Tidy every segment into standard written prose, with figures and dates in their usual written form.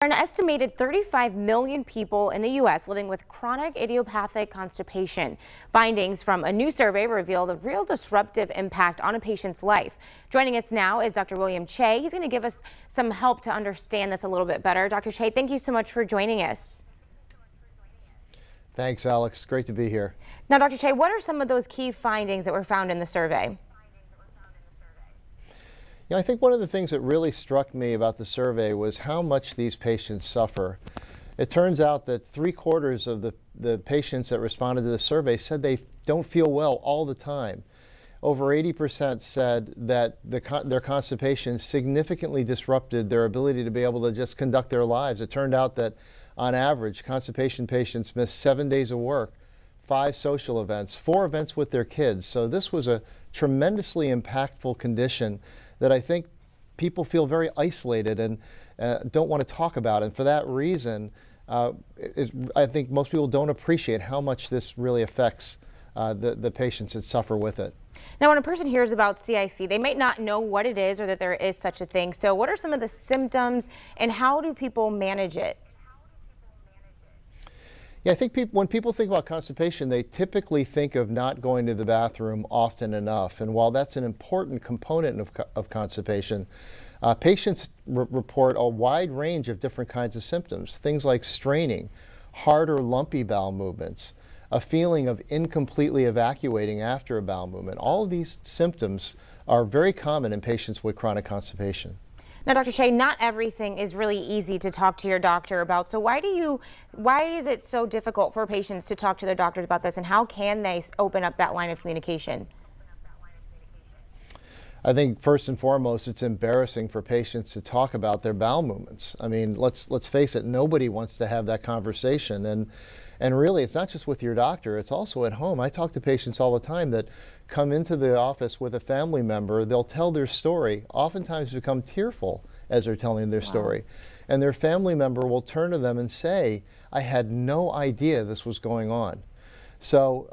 An estimated 35 million people in the U.S. living with chronic idiopathic constipation. Findings from a new survey reveal the real disruptive impact on a patient's life. Joining us now is Dr. William Che. He's going to give us some help to understand this a little bit better. Dr. Che, thank you so much for joining us. Thanks, Alex. Great to be here. Now, Dr. Che, what are some of those key findings that were found in the survey? I think one of the things that really struck me about the survey was how much these patients suffer. It turns out that 3/4 of the patients that responded to the survey said they don't feel well all the time. Over 80% said that their constipation significantly disrupted their ability to be able to just conduct their lives. It turned out that on average, constipation patients miss 7 days of work, 5 social events, 4 events with their kids. So this was a tremendously impactful condition that I think people feel very isolated and don't want to talk about. And for that reason, I think most people don't appreciate how much this really affects the patients that suffer with it. Now, when a person hears about CIC, they might not know what it is or that there is such a thing. So what are some of the symptoms and how do people manage it? Yeah, I think when people think about constipation, they typically think of not going to the bathroom often enough. And while that's an important component of constipation, patients report a wide range of different kinds of symptoms. Things like straining, hard or lumpy bowel movements, a feeling of incompletely evacuating after a bowel movement. All of these symptoms are very common in patients with chronic constipation. Now, Dr. Che, not everything is really easy to talk to your doctor about. So why is it so difficult for patients to talk to their doctors about this, and how can they open up that line of communication? I think first and foremost, it's embarrassing for patients to talk about their bowel movements. I mean, let's face it, nobody wants to have that conversation. And really, it's not just with your doctor, it's also at home. I talk to patients all the time that come into the office with a family member. They'll tell their story, oftentimes become tearful as they're telling their story. And their family member will turn to them and say, I had no idea this was going on. So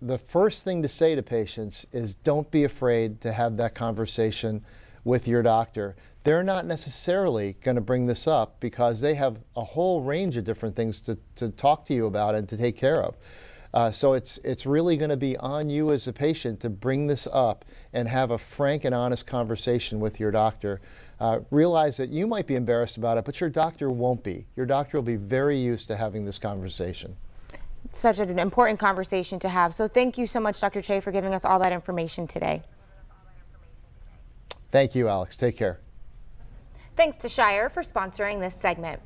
the first thing to say to patients is don't be afraid to have that conversation with your doctor. They're not necessarily going to bring this up because they have a whole range of different things to talk to you about and to take care of. So it's really going to be on you as a patient to bring this up and have a frank and honest conversation with your doctor. Realize that you might be embarrassed about it, but your doctor won't be. Your doctor will be very used to having this conversation. Such an important conversation to have. So thank you so much, Dr. Che, for giving us all that information today. Thank you, Alex. Take care. Thanks to Shire for sponsoring this segment.